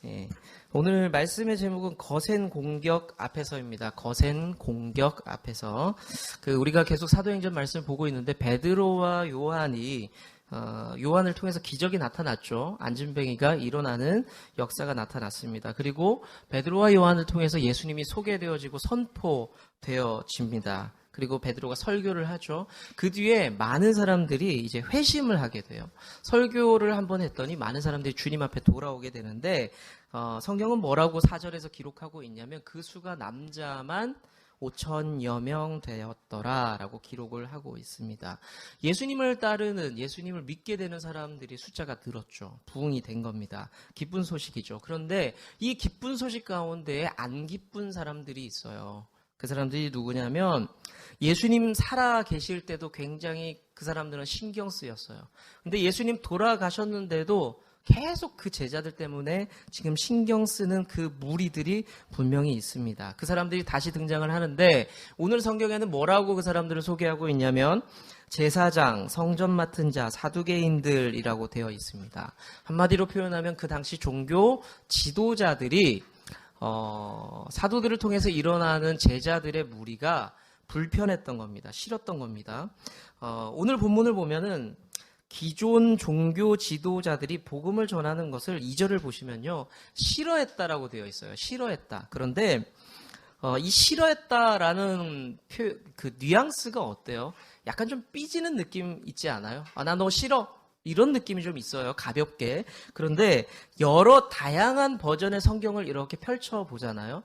예. 오늘 말씀의 제목은 거센 공격 앞에서입니다. 거센 공격 앞에서. 우리가 계속 사도행전 말씀을 보고 있는데 베드로와 요한이 요한을 통해서 기적이 나타났죠. 안진뱅이가 일어나는 역사가 나타났습니다. 그리고 베드로와 요한을 통해서 예수님이 소개되어지고 선포되어집니다. 그리고 베드로가 설교를 하죠. 그 뒤에 많은 사람들이 이제 회심을 하게 돼요. 설교를 한번 했더니 많은 사람들이 주님 앞에 돌아오게 되는데 성경은 뭐라고 4절에서 기록하고 있냐면 그 수가 남자만 5천여 명 되었더라라고 기록을 하고 있습니다. 예수님을 따르는, 예수님을 믿게 되는 사람들이 숫자가 늘었죠. 부흥이 된 겁니다. 기쁜 소식이죠. 그런데 이 기쁜 소식 가운데 안 기쁜 사람들이 있어요. 그 사람들이 누구냐면 예수님 살아 계실 때도 굉장히 그 사람들은 신경 쓰였어요. 근데 예수님 돌아가셨는데도 계속 그 제자들 때문에 지금 신경 쓰는 그 무리들이 분명히 있습니다. 그 사람들이 다시 등장을 하는데 오늘 성경에는 뭐라고 그 사람들을 소개하고 있냐면 제사장, 성전 맡은 자, 사두개인들이라고 되어 있습니다. 한마디로 표현하면 그 당시 종교 지도자들이 사도들을 통해서 일어나는 제자들의 무리가 불편했던 겁니다. 싫었던 겁니다. 오늘 본문을 보면은 기존 종교 지도자들이 복음을 전하는 것을 2절을 보시면요. 싫어했다라고 되어 있어요. 싫어했다. 그런데 이 싫어했다라는 그 뉘앙스가 어때요? 약간 좀 삐지는 느낌 있지 않아요? 나 너 싫어. 이런 느낌이 좀 있어요. 가볍게. 그런데 여러 다양한 버전의 성경을 이렇게 펼쳐보잖아요.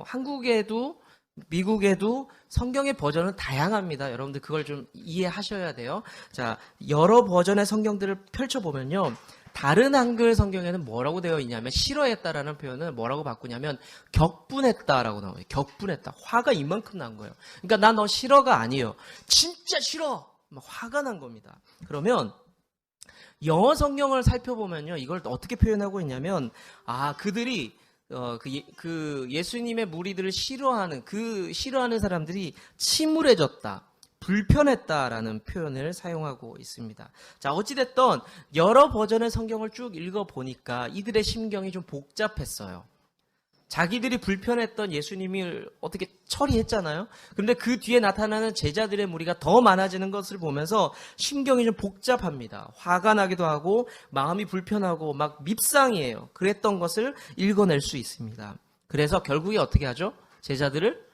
한국에도 미국에도 성경의 버전은 다양합니다. 여러분들 그걸 좀 이해하셔야 돼요. 자, 여러 버전의 성경들을 펼쳐보면요. 다른 한글 성경에는 뭐라고 되어 있냐면 싫어했다라는 표현을 뭐라고 바꾸냐면 격분했다라고 나와요. 격분했다. 화가 이만큼 난 거예요. 그러니까 나 너 싫어가 아니에요. 진짜 싫어. 막 화가 난 겁니다. 그러면 영어 성경을 살펴보면요. 이걸 어떻게 표현하고 있냐면 그들이 그 예수님의 무리들을 싫어하는 사람들이 침울해졌다, 불편했다라는 표현을 사용하고 있습니다. 자, 어찌됐든 여러 버전의 성경을 쭉 읽어보니까 이들의 심경이 좀 복잡했어요. 자기들이 불편했던 예수님을 어떻게 처리했잖아요. 그런데 그 뒤에 나타나는 제자들의 무리가 더 많아지는 것을 보면서 심경이 좀 복잡합니다. 화가 나기도 하고 마음이 불편하고 막 밉상이에요. 그랬던 것을 읽어낼 수 있습니다. 그래서 결국에 어떻게 하죠? 제자들을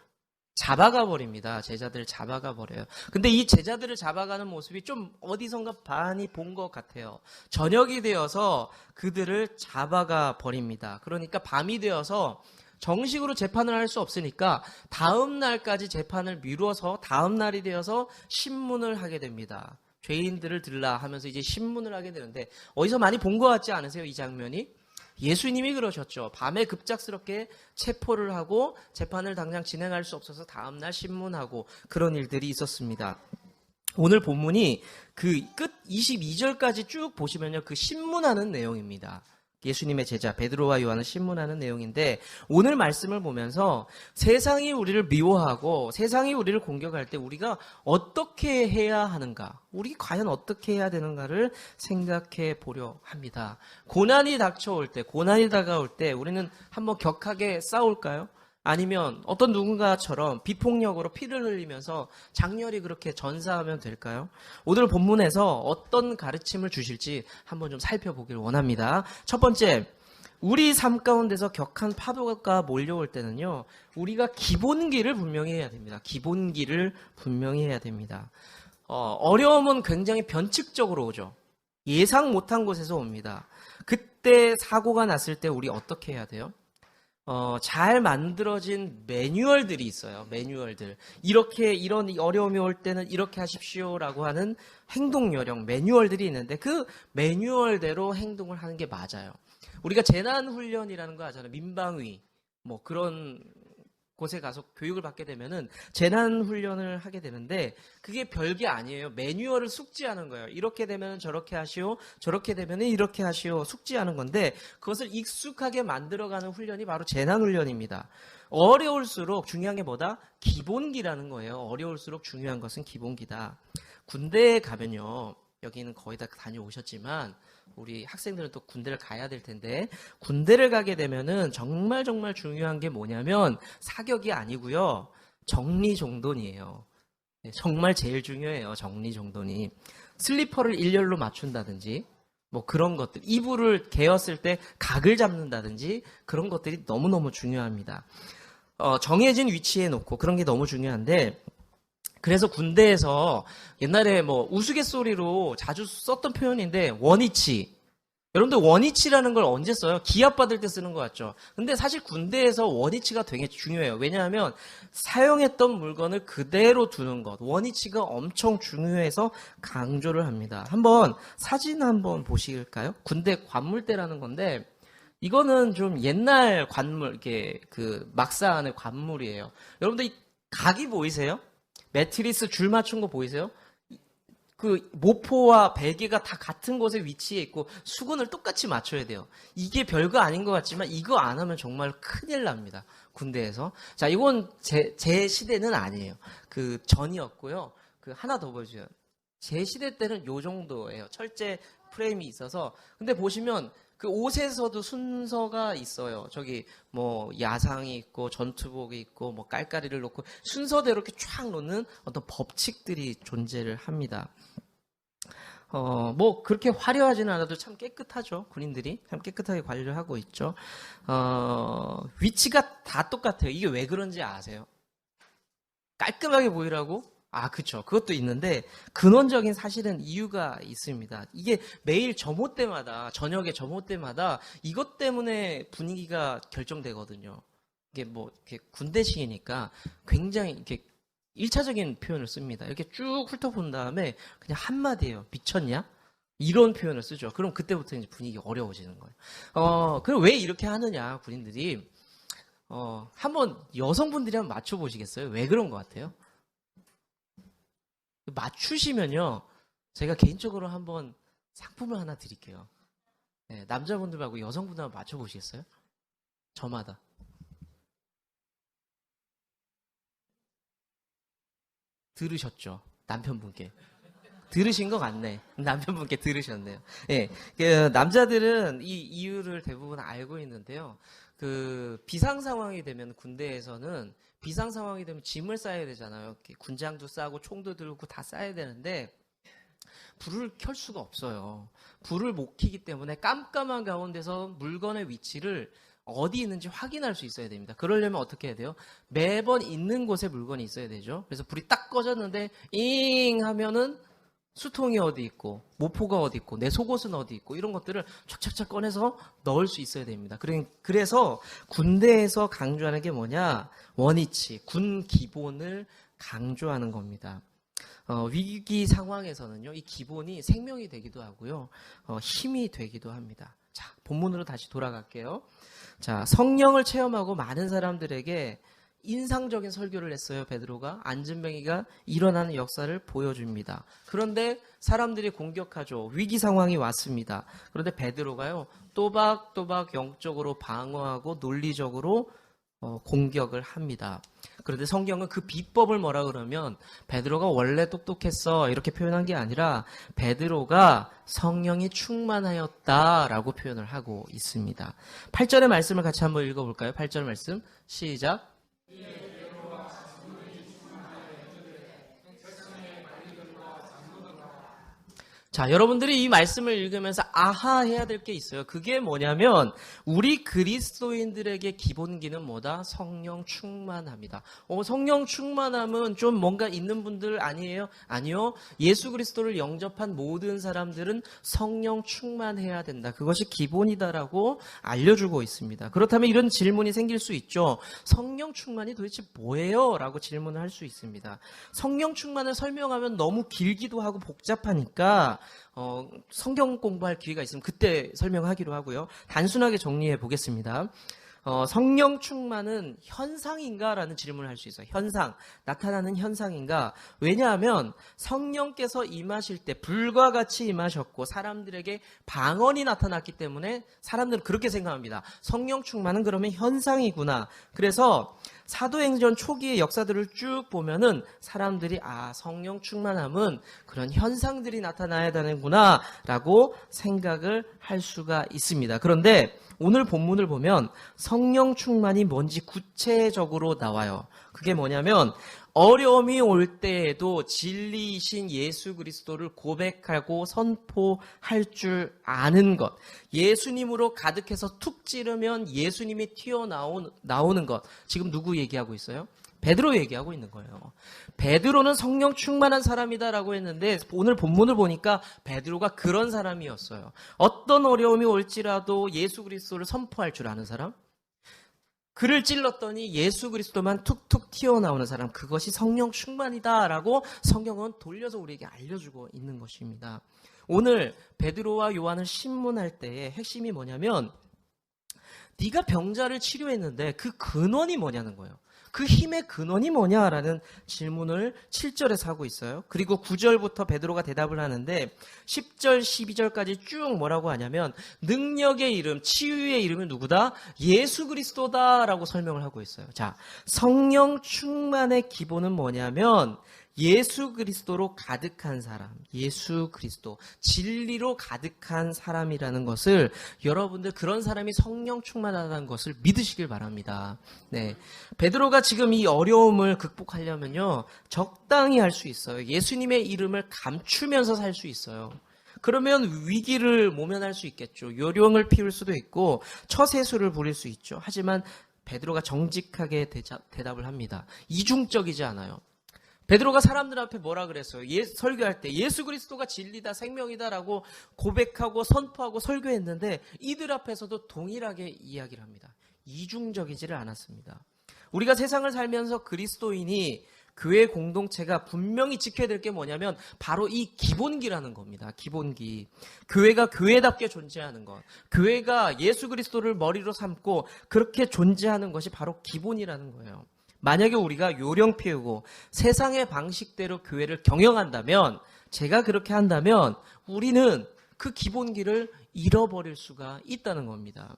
잡아가 버립니다. 제자들을 잡아가 버려요. 근데 이 제자들을 잡아가는 모습이 좀 어디선가 많이 본 것 같아요. 저녁이 되어서 그들을 잡아가 버립니다. 그러니까 밤이 되어서 정식으로 재판을 할 수 없으니까 다음 날까지 재판을 미뤄서 다음 날이 되어서 신문을 하게 됩니다. 죄인들을 들라 하면서 이제 신문을 하게 되는데 어디서 많이 본 것 같지 않으세요? 이 장면이? 예수님이 그러셨죠. 밤에 급작스럽게 체포를 하고 재판을 당장 진행할 수 없어서 다음날 신문하고 그런 일들이 있었습니다. 오늘 본문이 그 끝 22절까지 쭉 보시면요. 그 신문하는 내용입니다. 예수님의 제자 베드로와 요한을 신문하는 내용인데 오늘 말씀을 보면서 세상이 우리를 미워하고 세상이 우리를 공격할 때 우리가 어떻게 해야 하는가, 우리 과연 어떻게 해야 되는가를 생각해 보려 합니다. 고난이 닥쳐올 때, 고난이 다가올 때 우리는 한번 격하게 싸울까요? 아니면 어떤 누군가처럼 비폭력으로 피를 흘리면서 장렬히 그렇게 전사하면 될까요? 오늘 본문에서 어떤 가르침을 주실지 한번 좀 살펴보길 원합니다. 첫 번째, 우리 삶 가운데서 격한 파도가 몰려올 때는요, 우리가 기본기를 분명히 해야 됩니다. 기본기를 분명히 해야 됩니다. 어려움은 굉장히 변칙적으로 오죠. 예상 못한 곳에서 옵니다. 그때 사고가 났을 때 우리 어떻게 해야 돼요? 잘 만들어진 매뉴얼들이 있어요. 매뉴얼들. 이런 어려움이 올 때는 이렇게 하십시오라고 하는 행동 요령, 매뉴얼들이 있는데 그 매뉴얼대로 행동을 하는 게 맞아요. 우리가 재난훈련이라는 거 하잖아요. 민방위, 뭐 그런 곳에 가서 교육을 받게 되면은 재난훈련을 하게 되는데 그게 별게 아니에요. 매뉴얼을 숙지하는 거예요. 이렇게 되면 저렇게 하시오, 저렇게 되면 이렇게 하시오, 숙지하는 건데 그것을 익숙하게 만들어가는 훈련이 바로 재난훈련입니다. 어려울수록 중요한 게 뭐다? 기본기라는 거예요. 어려울수록 중요한 것은 기본기다. 군대에 가면요, 여기는 거의 다 다녀오셨지만 우리 학생들은 또 군대를 가야 될 텐데, 군대를 가게 되면은 정말 정말 중요한 게 뭐냐면 사격이 아니고요. 정리정돈이에요. 네, 정말 제일 중요해요. 정리정돈이. 슬리퍼를 일렬로 맞춘다든지 뭐 그런 것들, 이불을 개었을 때 각을 잡는다든지 그런 것들이 너무너무 중요합니다. 정해진 위치에 놓고 그런 게 너무 중요한데, 그래서 군대에서 옛날에 뭐 우스갯소리로 자주 썼던 표현인데 원위치. 여러분들 원위치라는 걸 언제 써요? 기합 받을 때 쓰는 것 같죠? 근데 사실 군대에서 원위치가 되게 중요해요. 왜냐하면 사용했던 물건을 그대로 두는 것. 원위치가 엄청 중요해서 강조를 합니다. 한번 사진 한번 보실까요? 군대 관물대라는 건데, 이거는 좀 옛날 관물, 이렇게 그 막사 안의 관물이에요. 여러분들 이 각이 보이세요? 매트리스 줄 맞춘 거 보이세요? 그 모포와 베개가 다 같은 곳에 위치해 있고 수건을 똑같이 맞춰야 돼요. 이게 별거 아닌 것 같지만 이거 안 하면 정말 큰일 납니다. 군대에서. 자, 이건 제 시대는 아니에요. 그 전이었고요. 그 하나 더 보여줘요. 제 시대 때는 요 정도예요. 철제 프레임이 있어서. 근데 보시면 그 옷에서도 순서가 있어요. 저기 뭐 야상이 있고 전투복이 있고 뭐 깔깔이를 놓고 순서대로 이렇게 쫙 놓는 어떤 법칙들이 존재를 합니다. 뭐 그렇게 화려하지는 않아도 참 깨끗하죠. 군인들이 참 깨끗하게 관리를 하고 있죠. 위치가 다 똑같아요. 이게 왜 그런지 아세요? 깔끔하게 보이라고? 아, 그쵸. 그것도 있는데, 근원적인 사실은 이유가 있습니다. 이게 매일 점호 때마다, 저녁에 점호 때마다 이것 때문에 분위기가 결정되거든요. 이게 뭐, 이렇게 군대식이니까 굉장히 이렇게 1차적인 표현을 씁니다. 이렇게 쭉 훑어본 다음에 그냥 한마디예요. 미쳤냐? 이런 표현을 쓰죠. 그럼 그때부터 이제 분위기가 어려워지는 거예요. 그럼 왜 이렇게 하느냐, 군인들이. 한번 여성분들이 한번 맞춰보시겠어요? 왜 그런 것 같아요? 맞추시면요, 제가 개인적으로 한번 상품을 하나 드릴게요. 네, 남자분들 말고 여성분들 한번 맞춰보시겠어요? 저마다. 들으셨죠? 남편분께. 들으신 것 같네. 남편분께 들으셨네요. 예, 그 남자들은 이 이유를 대부분 알고 있는데요. 그 비상 상황이 되면 군대에서는 비상 상황이 되면 짐을 싸야 되잖아요. 이렇게 군장도 싸고 총도 들고 다 싸야 되는데 불을 켤 수가 없어요. 불을 못 켜기 때문에 깜깜한 가운데서 물건의 위치를 어디 있는지 확인할 수 있어야 됩니다. 그러려면 어떻게 해야 돼요? 매번 있는 곳에 물건이 있어야 되죠. 그래서 불이 딱 꺼졌는데 잉 하면은 수통이 어디 있고 모포가 어디 있고 내 속옷은 어디 있고 이런 것들을 촥촥촥 꺼내서 넣을 수 있어야 됩니다. 그래서 군대에서 강조하는 게 뭐냐? 원위치, 군 기본을 강조하는 겁니다. 위기 상황에서는요, 이 기본이 생명이 되기도 하고요, 힘이 되기도 합니다. 자, 본문으로 다시 돌아갈게요. 자, 성령을 체험하고 많은 사람들에게 인상적인 설교를 했어요. 베드로가 안진뱅이가 일어나는 역사를 보여줍니다. 그런데 사람들이 공격하죠. 위기 상황이 왔습니다. 그런데 베드로가요, 또박또박 영적으로 방어하고 논리적으로 공격을 합니다. 그런데 성경은 그 비법을 뭐라 그러면 베드로가 원래 똑똑했어 이렇게 표현한 게 아니라 베드로가 성령이 충만하였다라고 표현을 하고 있습니다. 8절의 말씀을 같이 한번 읽어볼까요? 8절 말씀 시작. 자, 여러분들이 이 말씀을 읽으면서 아하 해야 될 게 있어요. 그게 뭐냐면 우리 그리스도인들에게 기본기는 뭐다? 성령 충만합니다. 성령 충만함은 좀 뭔가 있는 분들 아니에요? 아니요. 예수 그리스도를 영접한 모든 사람들은 성령 충만해야 된다. 그것이 기본이다라고 알려주고 있습니다. 그렇다면 이런 질문이 생길 수 있죠. 성령 충만이 도대체 뭐예요? 라고 질문을 할 수 있습니다. 성령 충만을 설명하면 너무 길기도 하고 복잡하니까 성경 공부할 기회가 있으면 그때 설명하기로 하고요. 단순하게 정리해 보겠습니다. 성령 충만은 현상인가? 라는 질문을 할 수 있어요. 현상, 나타나는 현상인가? 왜냐하면 성령께서 임하실 때 불과 같이 임하셨고 사람들에게 방언이 나타났기 때문에 사람들은 그렇게 생각합니다. 성령 충만은 그러면 현상이구나. 그래서 사도행전 초기의 역사들을 쭉 보면은 사람들이 성령 충만함은 그런 현상들이 나타나야 되는구나 라고 생각을 할 수가 있습니다. 그런데 오늘 본문을 보면 성령 충만이 뭔지 구체적으로 나와요. 그게 뭐냐면 어려움이 올 때에도 진리이신 예수 그리스도를 고백하고 선포할 줄 아는 것, 예수님으로 가득해서 툭 찌르면 예수님이 튀어나오는 것. 지금 누구 얘기하고 있어요? 베드로 얘기하고 있는 거예요. 베드로는 성령 충만한 사람이다라고 했는데 오늘 본문을 보니까 베드로가 그런 사람이었어요. 어떤 어려움이 올지라도 예수 그리스도를 선포할 줄 아는 사람? 그를 찔렀더니 예수 그리스도만 툭툭 튀어나오는 사람, 그것이 성령 충만이다라고 성경은 돌려서 우리에게 알려주고 있는 것입니다. 오늘 베드로와 요한을 신문할 때의 핵심이 뭐냐면 네가 병자를 치료했는데 그 근원이 뭐냐는 거예요. 그 힘의 근원이 뭐냐라는 질문을 7절에서 하고 있어요. 그리고 9절부터 베드로가 대답을 하는데 10절, 12절까지 쭉 뭐라고 하냐면 능력의 이름, 치유의 이름은 누구다? 예수 그리스도다라고 설명을 하고 있어요. 자, 성령 충만의 기본은 뭐냐면 예수 그리스도로 가득한 사람, 예수 그리스도, 진리로 가득한 사람이라는 것을 여러분들 그런 사람이 성령 충만하다는 것을 믿으시길 바랍니다. 네, 베드로가 지금 이 어려움을 극복하려면요 적당히 할 수 있어요. 예수님의 이름을 감추면서 살 수 있어요. 그러면 위기를 모면할 수 있겠죠. 요령을 피울 수도 있고 처세술을 부릴 수 있죠. 하지만 베드로가 정직하게 대답을 합니다. 이중적이지 않아요. 베드로가 사람들 앞에 뭐라 그랬어요? 설교할 때 예수 그리스도가 진리다, 생명이다라고 고백하고 선포하고 설교했는데 이들 앞에서도 동일하게 이야기를 합니다. 이중적이지를 않았습니다. 우리가 세상을 살면서 그리스도인이 교회 공동체가 분명히 지켜야 될 게 뭐냐면 바로 이 기본기라는 겁니다. 기본기. 교회가 교회답게 존재하는 것. 교회가 예수 그리스도를 머리로 삼고 그렇게 존재하는 것이 바로 기본이라는 거예요. 만약에 우리가 요령 피우고 세상의 방식대로 교회를 경영한다면, 제가 그렇게 한다면 우리는 그 기본기를 잃어버릴 수가 있다는 겁니다.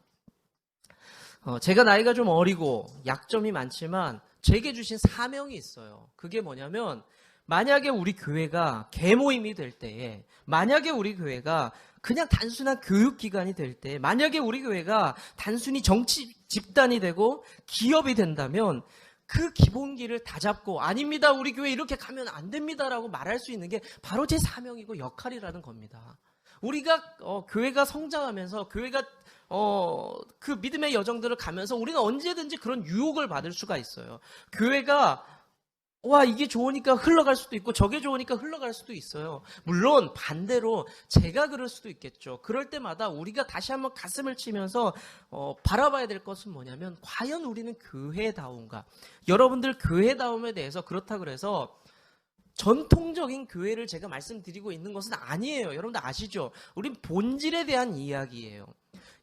제가 나이가 좀 어리고 약점이 많지만 제게 주신 사명이 있어요. 그게 뭐냐면 만약에 우리 교회가 개모임이 될 때에, 만약에 우리 교회가 그냥 단순한 교육기관이 될 때, 만약에 우리 교회가 단순히 정치 집단이 되고 기업이 된다면 그 기본기를 다 잡고 아닙니다, 우리 교회 이렇게 가면 안 됩니다라고 말할 수 있는 게 바로 제 사명이고 역할이라는 겁니다. 우리가 교회가 성장하면서 교회가 그 믿음의 여정들을 가면서 우리는 언제든지 그런 유혹을 받을 수가 있어요. 교회가 이게 좋으니까 흘러갈 수도 있고 저게 좋으니까 흘러갈 수도 있어요. 물론 반대로 제가 그럴 수도 있겠죠. 그럴 때마다 우리가 다시 한번 가슴을 치면서 바라봐야 될 것은 뭐냐면 과연 우리는 교회다운가? 여러분들 교회다움에 대해서 그렇다 그래서 전통적인 교회를 제가 말씀드리고 있는 것은 아니에요. 여러분들 아시죠? 우린 본질에 대한 이야기예요.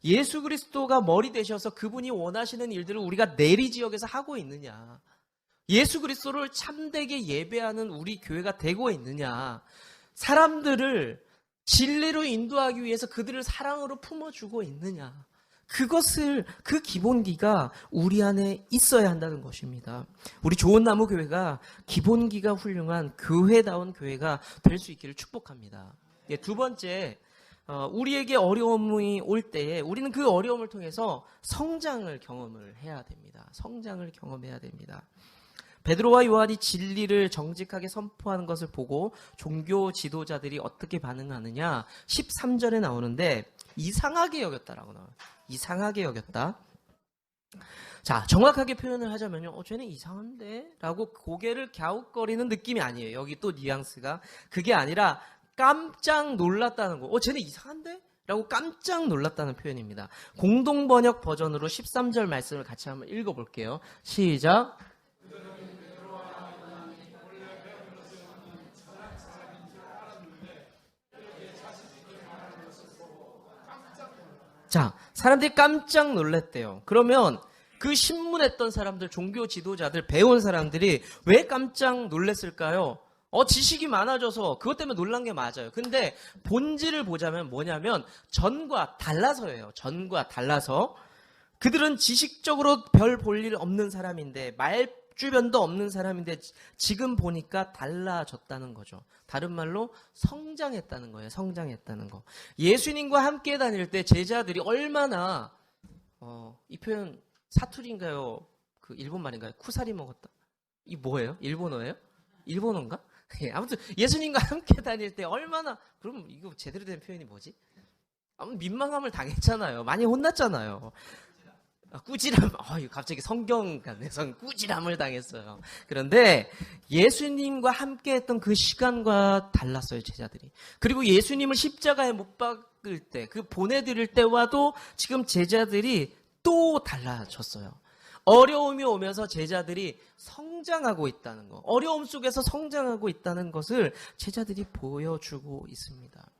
예수 그리스도가 머리 되셔서 그분이 원하시는 일들을 우리가 내리 지역에서 하고 있느냐? 예수 그리스도를 참되게 예배하는 우리 교회가 되고 있느냐? 사람들을 진리로 인도하기 위해서 그들을 사랑으로 품어주고 있느냐? 그 기본기가 우리 안에 있어야 한다는 것입니다. 우리 좋은 나무 교회가 기본기가 훌륭한 교회다운 교회가 될 수 있기를 축복합니다. 두 번째, 우리에게 어려움이 올 때에 우리는 그 어려움을 통해서 성장을 경험을 해야 됩니다. 성장을 경험해야 됩니다. 베드로와 요한이 진리를 정직하게 선포하는 것을 보고 종교 지도자들이 어떻게 반응하느냐 13절에 나오는데 이상하게 여겼다라고 나와요. 이상하게 여겼다. 자, 정확하게 표현을 하자면요. 쟤는 이상한데? 라고 고개를 갸웃거리는 느낌이 아니에요. 여기 또 뉘앙스가. 그게 아니라 깜짝 놀랐다는 거. 쟤는 이상한데? 라고 깜짝 놀랐다는 표현입니다. 공동번역 버전으로 13절 말씀을 같이 한번 읽어볼게요. 시작. 자, 사람들이 깜짝 놀랐대요. 그러면 그 신문했던 사람들, 종교 지도자들, 배운 사람들이 왜 깜짝 놀랐을까요? 지식이 많아져서 그것 때문에 놀란 게 맞아요. 근데 본질을 보자면 뭐냐면 전과 달라서예요. 전과 달라서. 그들은 지식적으로 별 볼 일 없는 사람인데, 말주변도 없는 사람인데 지금 보니까 달라졌다는 거죠. 다른 말로 성장했다는 거예요. 성장했다는 거. 예수님과 함께 다닐 때 제자들이 얼마나 이 표현 사투리인가요? 그 일본 말인가요? 쿠사리 먹었다. 이 뭐예요? 일본어예요? 일본어인가? 아무튼 예수님과 함께 다닐 때 얼마나, 그럼 이거 제대로 된 표현이 뭐지? 아무튼 민망함을 당했잖아요. 많이 혼났잖아요. 꾸지람, 갑자기 성경 같네. 꾸지람을 당했어요. 그런데 예수님과 함께 했던 그 시간과 달랐어요, 제자들이. 그리고 예수님을 십자가에 못 박을 때, 그 보내드릴 때와도 지금 제자들이 또 달라졌어요. 어려움이 오면서 제자들이 성장하고 있다는 거, 어려움 속에서 성장하고 있다는 것을 제자들이 보여주고 있습니다.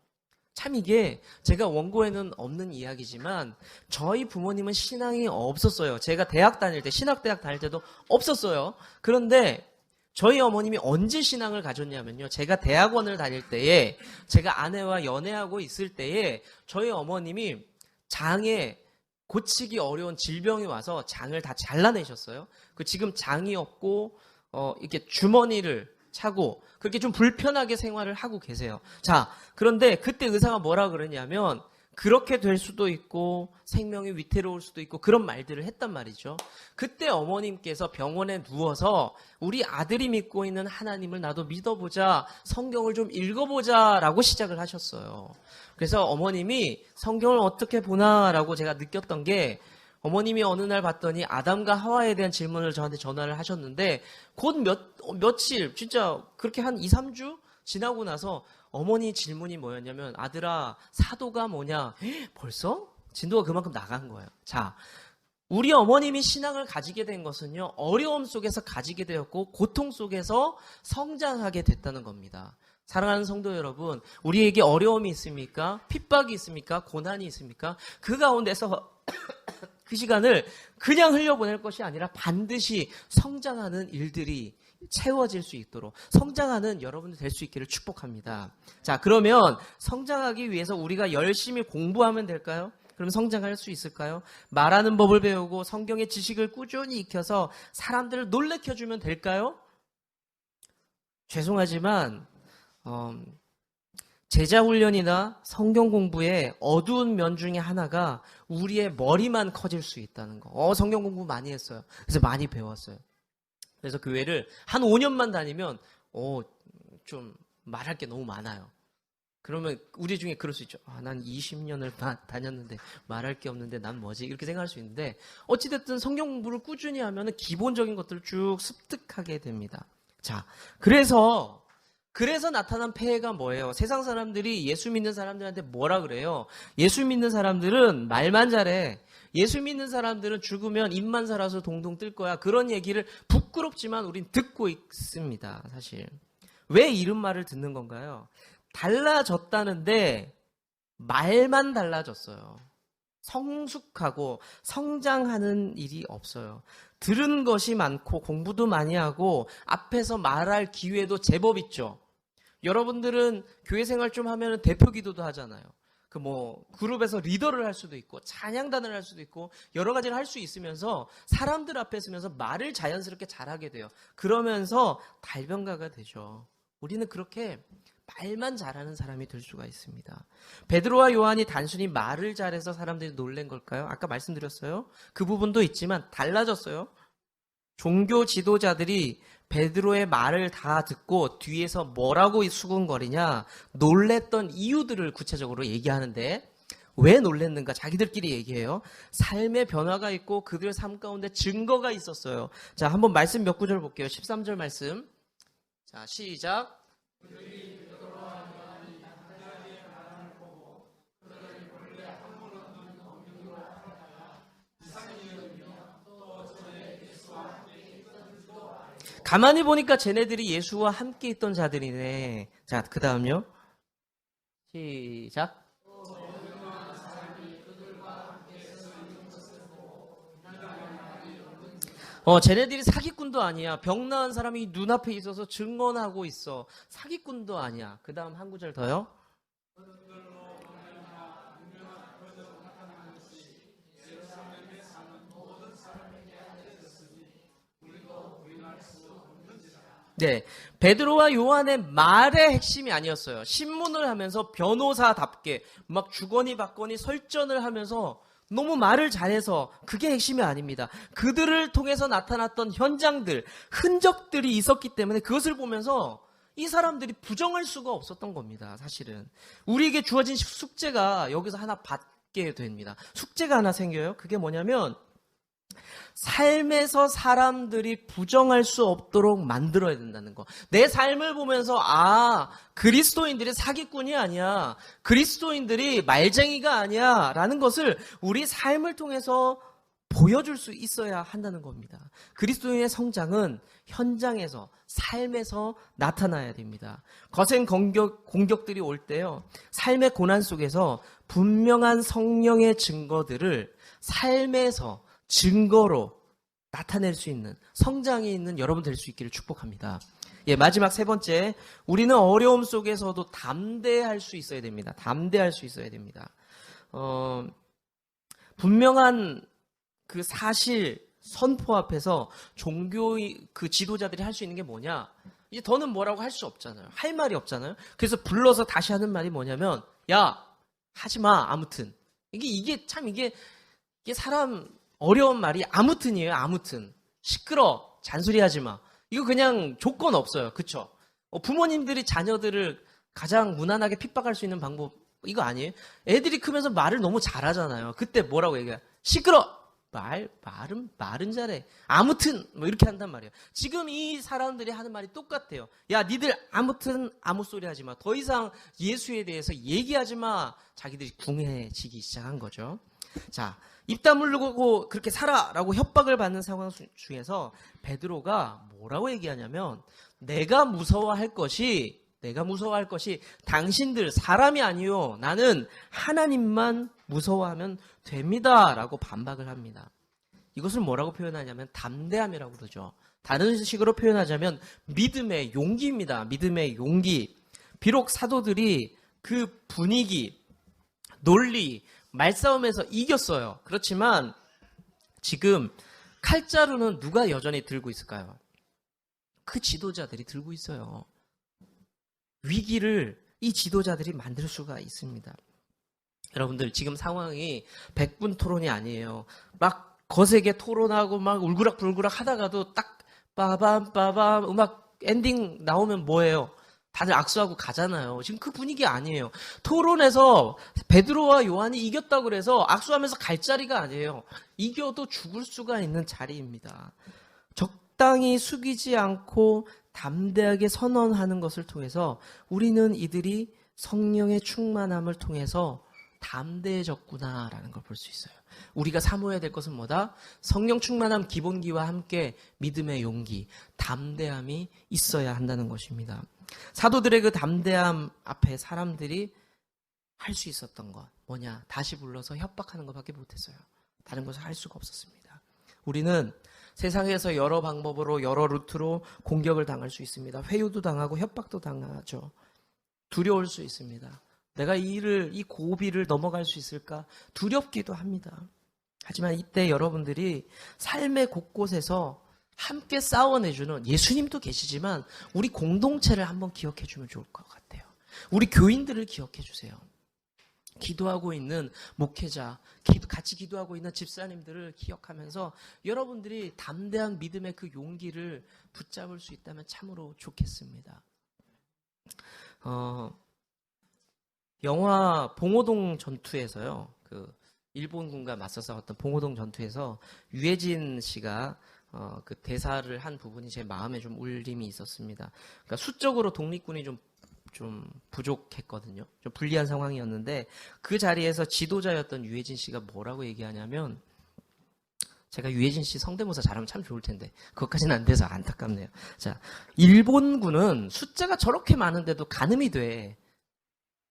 참 이게 제가 원고에는 없는 이야기지만 저희 부모님은 신앙이 없었어요. 제가 대학 다닐 때, 신학대학 다닐 때도 없었어요. 그런데 저희 어머님이 언제 신앙을 가졌냐면요. 제가 대학원을 다닐 때에, 제가 아내와 연애하고 있을 때에 저희 어머님이 장에 고치기 어려운 질병이 와서 장을 다 잘라내셨어요. 지금 장이 없고 이렇게 주머니를 차고 그렇게 좀 불편하게 생활을 하고 계세요. 자, 그런데 그때 의사가 뭐라 그러냐면 그렇게 될 수도 있고 생명이 위태로울 수도 있고 그런 말들을 했단 말이죠. 그때 어머님께서 병원에 누워서 우리 아들이 믿고 있는 하나님을 나도 믿어보자, 성경을 좀 읽어보자 라고 시작을 하셨어요. 그래서 어머님이 성경을 어떻게 보나라고 제가 느꼈던 게, 어머님이 어느 날 봤더니 아담과 하와에 대한 질문을 저한테 전화를 하셨는데 곧 며칠, 진짜 그렇게 한 2, 3주 지나고 나서 어머니 질문이 뭐였냐면, 아들아, 사도가 뭐냐? 벌써? 진도가 그만큼 나간 거예요. 자, 우리 어머님이 신앙을 가지게 된 것은요, 어려움 속에서 가지게 되었고 고통 속에서 성장하게 됐다는 겁니다. 사랑하는 성도 여러분, 우리에게 어려움이 있습니까? 핍박이 있습니까? 고난이 있습니까? 그 가운데서 그 시간을 그냥 흘려보낼 것이 아니라 반드시 성장하는 일들이 채워질 수 있도록 성장하는 여러분들 될 수 있기를 축복합니다. 자, 그러면 성장하기 위해서 우리가 열심히 공부하면 될까요? 그럼 성장할 수 있을까요? 말하는 법을 배우고 성경의 지식을 꾸준히 익혀서 사람들을 놀래켜주면 될까요? 죄송하지만 제자훈련이나 성경 공부의 어두운 면 중에 하나가 우리의 머리만 커질 수 있다는 거. 성경 공부 많이 했어요. 그래서 많이 배웠어요. 그래서 교회를 한 5년만 다니면 좀 말할 게 너무 많아요. 그러면 우리 중에 그럴 수 있죠. 난 20년을 다녔는데 말할 게 없는데 난 뭐지? 이렇게 생각할 수 있는데, 어찌됐든 성경 공부를 꾸준히 하면 기본적인 것들을 쭉 습득하게 됩니다. 자, 그래서 나타난 폐해가 뭐예요? 세상 사람들이 예수 믿는 사람들한테 뭐라 그래요? 예수 믿는 사람들은 말만 잘해. 예수 믿는 사람들은 죽으면 입만 살아서 동동 뜰 거야. 그런 얘기를 부끄럽지만 우린 듣고 있습니다. 사실. 왜 이런 말을 듣는 건가요? 달라졌다는데 말만 달라졌어요. 성숙하고 성장하는 일이 없어요. 들은 것이 많고 공부도 많이 하고 앞에서 말할 기회도 제법 있죠. 여러분들은 교회 생활 좀 하면 대표 기도도 하잖아요. 그룹에서 리더를 할 수도 있고 찬양단을 할 수도 있고 여러 가지를 할 수 있으면서 사람들 앞에 서면서 말을 자연스럽게 잘하게 돼요. 그러면서 달변가가 되죠. 우리는 그렇게 말만 잘하는 사람이 될 수가 있습니다. 베드로와 요한이 단순히 말을 잘해서 사람들이 놀란 걸까요? 아까 말씀드렸어요. 그 부분도 있지만 달라졌어요. 종교 지도자들이 베드로의 말을 다 듣고 뒤에서 뭐라고 수군거리냐, 놀랬던 이유들을 구체적으로 얘기하는데, 왜 놀랬는가 자기들끼리 얘기해요. 삶의 변화가 있고 그들의 삶 가운데 증거가 있었어요. 자, 한번 말씀 몇 구절 볼게요. 13절 말씀. 자, 시작. 가만히 보니까 쟤네들이 예수와 함께 있던 자들이네. 자, 그 다음요. 시작. 쟤네들이 사기꾼도 아니야. 병 나은 사람이 눈앞에 있어서 증언하고 있어. 사기꾼도 아니야. 그 다음 한 구절 더요. 네, 베드로와 요한의 말의 핵심이 아니었어요. 신문을 하면서 변호사답게 막 주거니 받거니 설전을 하면서 너무 말을 잘해서 그게 핵심이 아닙니다. 그들을 통해서 나타났던 현장들, 흔적들이 있었기 때문에 그것을 보면서 이 사람들이 부정할 수가 없었던 겁니다. 사실은 우리에게 주어진 숙제가 여기서 하나 받게 됩니다. 숙제가 하나 생겨요. 그게 뭐냐면 삶에서 사람들이 부정할 수 없도록 만들어야 된다는 거. 내 삶을 보면서 그리스도인들이 사기꾼이 아니야, 그리스도인들이 말쟁이가 아니야 라는 것을 우리 삶을 통해서 보여줄 수 있어야 한다는 겁니다. 그리스도인의 성장은 현장에서, 삶에서 나타나야 됩니다. 거센 공격들이 올 때요, 삶의 고난 속에서 분명한 성령의 증거들을 삶에서 증거로 나타낼 수 있는 성장이 있는 여러분 될 수 있기를 축복합니다. 마지막 세 번째, 우리는 어려움 속에서도 담대할 수 있어야 됩니다. 담대할 수 있어야 됩니다. 분명한 그 사실 선포 앞에서 종교의 그 지도자들이 할 수 있는 게 뭐냐? 이제 더는 뭐라고 할 수 없잖아요. 할 말이 없잖아요. 그래서 불러서 다시 하는 말이 뭐냐면, 야, 하지 마. 아무튼 이게 사람 어려운 말이 아무튼이에요. 아무튼 시끄러, 잔소리하지 마. 이거 그냥 조건 없어요. 그쵸? 부모님들이 자녀들을 가장 무난하게 핍박할 수 있는 방법 이거 아니에요? 애들이 크면서 말을 너무 잘하잖아요. 그때 뭐라고 얘기해? 시끄러. 말은 잘해. 아무튼 뭐 이렇게 한단 말이에요. 지금 이 사람들이 하는 말이 똑같아요. 야, 니들 아무튼 아무 소리 하지 마. 더 이상 예수에 대해서 얘기하지 마. 자기들이 궁해지기 시작한 거죠. 자, 입 다물고 그렇게 살아라고 협박을 받는 상황 중에서 베드로가 뭐라고 얘기하냐면, 내가 무서워할 것이 당신들 사람이 아니요, 나는 하나님만 무서워하면 됩니다 라고 반박을 합니다. 이것을 뭐라고 표현하냐면 담대함이라고 그러죠. 다른 식으로 표현하자면 믿음의 용기입니다. 믿음의 용기. 비록 사도들이 그 분위기, 논리, 말싸움에서 이겼어요. 그렇지만 지금 칼자루는 누가 여전히 들고 있을까요? 그 지도자들이 들고 있어요. 위기를 이 지도자들이 만들 수가 있습니다. 여러분들, 지금 상황이 100분 토론이 아니에요. 막 거세게 토론하고 막 울그락불그락 하다가도 딱 빠밤 음악 엔딩 나오면 뭐예요? 다들 악수하고 가잖아요. 지금 그 분위기 아니에요. 토론에서 베드로와 요한이 이겼다고 그래서 악수하면서 갈 자리가 아니에요. 이겨도 죽을 수가 있는 자리입니다. 적당히 숙이지 않고 담대하게 선언하는 것을 통해서 우리는 이들이 성령의 충만함을 통해서 담대해졌구나라는 걸 볼 수 있어요. 우리가 사모해야 될 것은 뭐다? 성령 충만함 기본기와 함께 믿음의 용기, 담대함이 있어야 한다는 것입니다. 사도들의 그 담대함 앞에 사람들이 할 수 있었던 것 뭐냐? 다시 불러서 협박하는 것밖에 못했어요. 다른 것을 할 수가 없었습니다. 우리는 세상에서 여러 방법으로 여러 루트로 공격을 당할 수 있습니다. 회유도 당하고 협박도 당하죠. 두려울 수 있습니다. 내가 이 고비를 넘어갈 수 있을까? 두렵기도 합니다. 하지만 이때 여러분들이 삶의 곳곳에서 함께 싸워내주는 예수님도 계시지만 우리 공동체를 한번 기억해 주면 좋을 것 같아요. 우리 교인들을 기억해 주세요. 기도하고 있는 목회자, 같이 기도하고 있는 집사님들을 기억하면서 여러분들이 담대한 믿음의 그 용기를 붙잡을 수 있다면 참으로 좋겠습니다. 영화 봉오동 전투에서요, 그 일본군과 맞서 싸웠던 봉오동 전투에서 유해진 씨가 그 대사를 한 부분이 제 마음에 좀 울림이 있었습니다. 그러니까 수적으로 독립군이 좀 부족했거든요. 좀 불리한 상황이었는데 그 자리에서 지도자였던 유해진 씨가 뭐라고 얘기하냐면, 제가 유해진 씨 성대모사 잘하면 참 좋을 텐데 그것까지는 안 돼서 안타깝네요. 자, 일본군은 숫자가 저렇게 많은데도 가늠이 돼.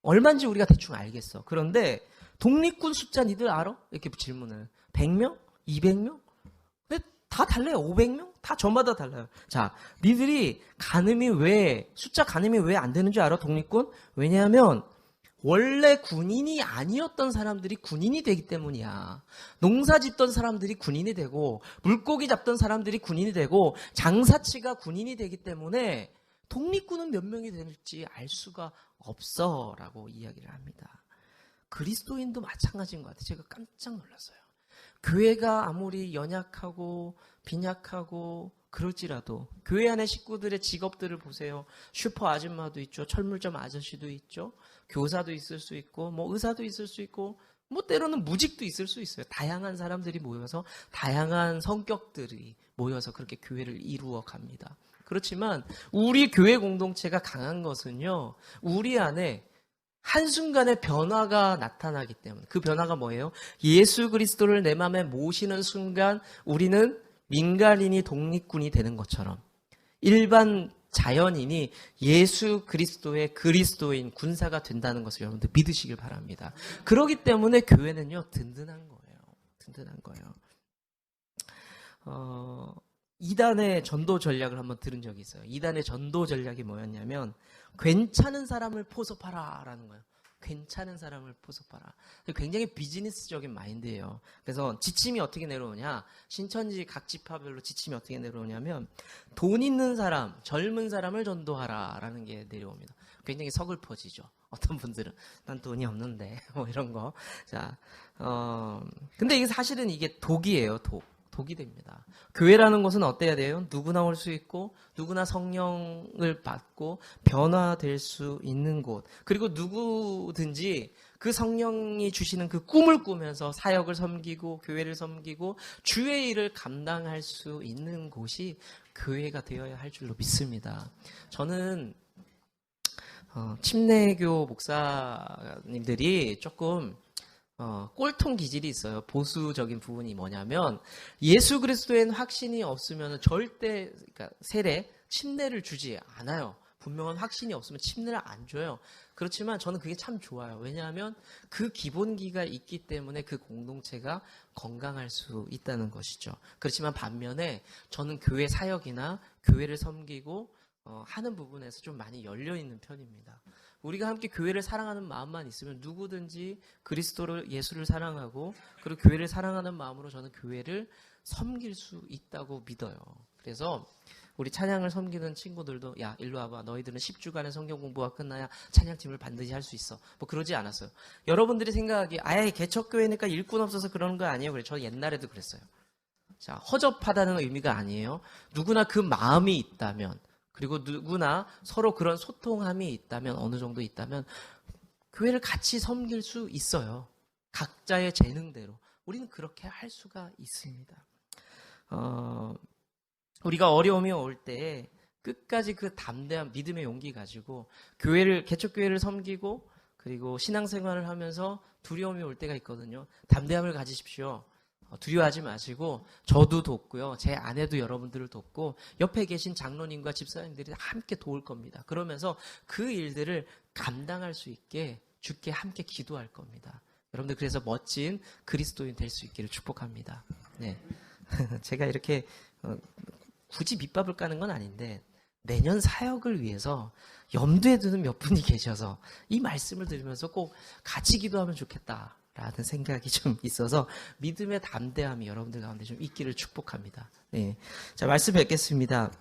얼마인지 우리가 대충 알겠어. 그런데 독립군 숫자 니들 알아? 이렇게 질문을. 100명? 200명? 근데 다 달라요. 500명? 다 저마다 달라요. 자, 니들이 숫자 가늠이 왜 안 되는 줄 알아? 독립군? 왜냐하면 원래 군인이 아니었던 사람들이 군인이 되기 때문이야. 농사 짓던 사람들이 군인이 되고 물고기 잡던 사람들이 군인이 되고 장사치가 군인이 되기 때문에 독립군은 몇 명이 될지 알 수가 없어 라고 이야기를 합니다. 그리스도인도 마찬가지인 것 같아요. 제가 깜짝 놀랐어요. 교회가 아무리 연약하고 빈약하고 그럴지라도 교회 안의 식구들의 직업들을 보세요. 슈퍼 아줌마도 있죠. 철물점 아저씨도 있죠. 교사도 있을 수 있고 뭐 의사도 있을 수 있고 뭐 때로는 무직도 있을 수 있어요. 다양한 사람들이 모여서 다양한 성격들이 모여서 그렇게 교회를 이루어 갑니다. 그렇지만 우리 교회 공동체가 강한 것은요. 우리 안에 한순간에 변화가 나타나기 때문에 그 변화가 뭐예요? 예수 그리스도를 내 마음에 모시는 순간 우리는 민간인이 독립군이 되는 것처럼 일반 자연인이 예수 그리스도의 그리스도인 군사가 된다는 것을 여러분들 믿으시길 바랍니다. 그렇기 때문에 교회는요 든든한 거예요. 든든한 거예요. 2단의 전도 전략을 한번 들은 적이 있어요. 2단의 전도 전략이 뭐였냐면 괜찮은 사람을 포섭하라 라는 거예요. 괜찮은 사람을 포섭하라. 굉장히 비즈니스적인 마인드예요. 그래서 지침이 어떻게 내려오냐. 신천지 각 지파별로 지침이 어떻게 내려오냐면 돈 있는 사람, 젊은 사람을 전도하라 라는 게 내려옵니다. 굉장히 서글퍼지죠. 어떤 분들은 난 돈이 없는데 뭐 이런 거. 자, 근데 이게 사실은 이게 독이에요. 독이 됩니다. 교회라는 것은 어때야 돼요? 누구나 올 수 있고 누구나 성령을 받고 변화될 수 있는 곳. 그리고 누구든지 그 성령이 주시는 그 꿈을 꾸면서 사역을 섬기고 교회를 섬기고 주의 일을 감당할 수 있는 곳이 교회가 되어야 할 줄로 믿습니다. 저는 침례교 목사님들이 조금 꼴통 기질이 있어요. 보수적인 부분이 뭐냐면 예수 그리스도엔 확신이 없으면 절대 그러니까 세례, 침례를 주지 않아요. 분명한 확신이 없으면 침례를 안 줘요. 그렇지만 저는 그게 참 좋아요. 왜냐하면 그 기본기가 있기 때문에 그 공동체가 건강할 수 있다는 것이죠. 그렇지만 반면에 저는 교회 사역이나 교회를 섬기고 하는 부분에서 좀 많이 열려있는 편입니다. 우리가 함께 교회를 사랑하는 마음만 있으면 누구든지 그리스도를 예수를 사랑하고 그리고 교회를 사랑하는 마음으로 저는 교회를 섬길 수 있다고 믿어요. 그래서 우리 찬양을 섬기는 친구들도 야 일로 와봐. 너희들은 10주간의 성경 공부가 끝나야 찬양팀을 반드시 할 수 있어. 뭐 그러지 않았어요. 여러분들이 생각하기에 아예 개척교회니까 일꾼 없어서 그러는 거 아니에요. 그래. 저 옛날에도 그랬어요. 자, 허접하다는 의미가 아니에요. 누구나 그 마음이 있다면 그리고 누구나 서로 그런 소통함이 있다면 어느 정도 있다면 교회를 같이 섬길 수 있어요. 각자의 재능대로. 우리는 그렇게 할 수가 있습니다. 우리가 어려움이 올 때 끝까지 그 담대한 믿음의 용기 가지고 개척교회를 섬기고 그리고 신앙생활을 하면서 두려움이 올 때가 있거든요. 담대함을 가지십시오. 두려워하지 마시고 저도 돕고요. 제 아내도 여러분들을 돕고 옆에 계신 장로님과 집사님들이 함께 도울 겁니다. 그러면서 그 일들을 감당할 수 있게 주께 함께 기도할 겁니다. 여러분들 그래서 멋진 그리스도인 될 수 있기를 축복합니다. 네, 제가 이렇게 굳이 밑밥을 까는 건 아닌데 내년 사역을 위해서 염두에 두는 몇 분이 계셔서 이 말씀을 들으면서 꼭 같이 기도하면 좋겠다. 라는 생각이 좀 있어서 믿음의 담대함이 여러분들 가운데 좀 있기를 축복합니다. 네. 자, 말씀 뵙겠습니다.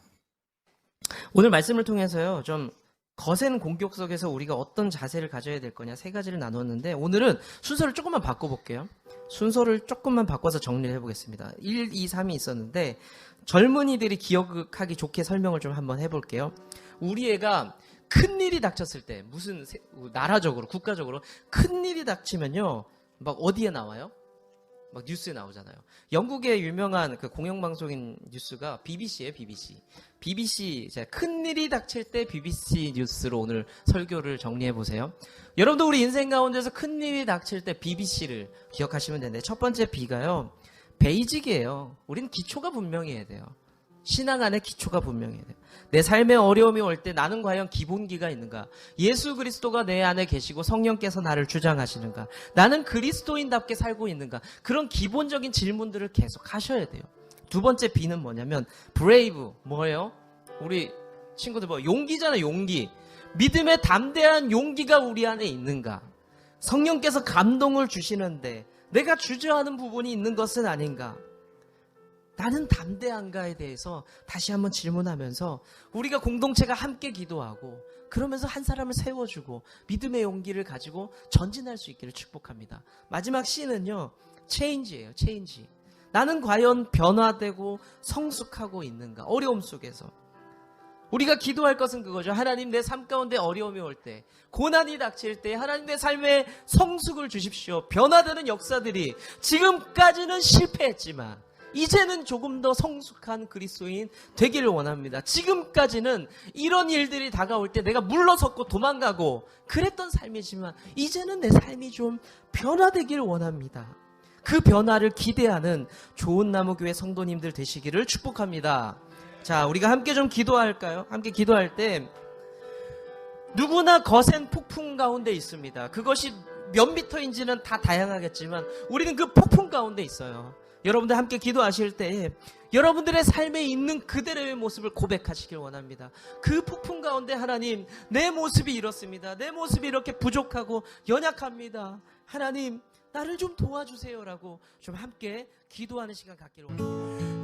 오늘 말씀을 통해서요, 좀 거센 공격 속에서 우리가 어떤 자세를 가져야 될 거냐 3가지를 나눴는데 오늘은 순서를 조금만 바꿔볼게요. 순서를 조금만 바꿔서 정리를 해보겠습니다. 1, 2, 3이 있었는데 젊은이들이 기억하기 좋게 설명을 좀 한번 해볼게요. 우리 애가 큰일이 닥쳤을 때 무슨 나라적으로 국가적으로 큰일이 닥치면요 막 어디에 나와요? 막 뉴스에 나오잖아요. 영국의 유명한 그 공영방송인 뉴스가 BBC예요. BBC 큰일이 닥칠 때 BBC 뉴스로 오늘 설교를 정리해 보세요. 여러분도 우리 인생 가운데서 큰일이 닥칠 때 BBC를 기억하시면 되는데 첫 번째 B가요 베이직이에요. 우린 기초가 분명해야 돼요. 신앙 안에 기초가 분명해야 돼요. 내 삶에 어려움이 올 때 나는 과연 기본기가 있는가? 예수 그리스도가 내 안에 계시고 성령께서 나를 주장하시는가? 나는 그리스도인답게 살고 있는가? 그런 기본적인 질문들을 계속 하셔야 돼요. 두 번째 B는 뭐냐면 브레이브, 뭐예요? 우리 친구들 뭐 용기잖아요. 용기. 믿음의 담대한 용기가 우리 안에 있는가? 성령께서 감동을 주시는데 내가 주저하는 부분이 있는 것은 아닌가? 나는 담대한가에 대해서 다시 한번 질문하면서 우리가 공동체가 함께 기도하고 그러면서 한 사람을 세워주고 믿음의 용기를 가지고 전진할 수 있기를 축복합니다. 마지막 C는요, 체인지예요. 체인지. 나는 과연 변화되고 성숙하고 있는가? 어려움 속에서. 우리가 기도할 것은 그거죠. 하나님, 내 삶 가운데 어려움이 올 때, 고난이 닥칠 때 하나님 내 삶에 성숙을 주십시오. 변화되는 역사들이 지금까지는 실패했지만 이제는 조금 더 성숙한 그리스도인 되기를 원합니다. 지금까지는 이런 일들이 다가올 때 내가 물러섰고 도망가고 그랬던 삶이지만 이제는 내 삶이 좀 변화되기를 원합니다. 그 변화를 기대하는 좋은 나무 교회 성도님들 되시기를 축복합니다. 자, 우리가 함께 좀 기도할까요? 함께 기도할 때 누구나 거센 폭풍 가운데 있습니다. 그것이 몇 미터인지는 다 다양하겠지만 우리는 그 폭풍 가운데 있어요. 여러분들 함께 기도하실 때 여러분들의 삶에 있는 그대로의 모습을 고백하시길 원합니다. 그 폭풍 가운데 하나님, 내 모습이 이렇습니다. 내 모습이 이렇게 부족하고 연약합니다. 하나님, 나를 좀 도와주세요라고 좀 함께 기도하는 시간 갖기를 원합니다.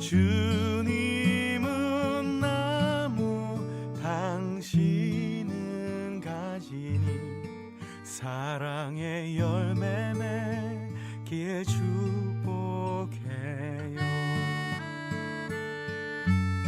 주님은 나무, 당신은 가지니 사랑의 열매 맺기에 주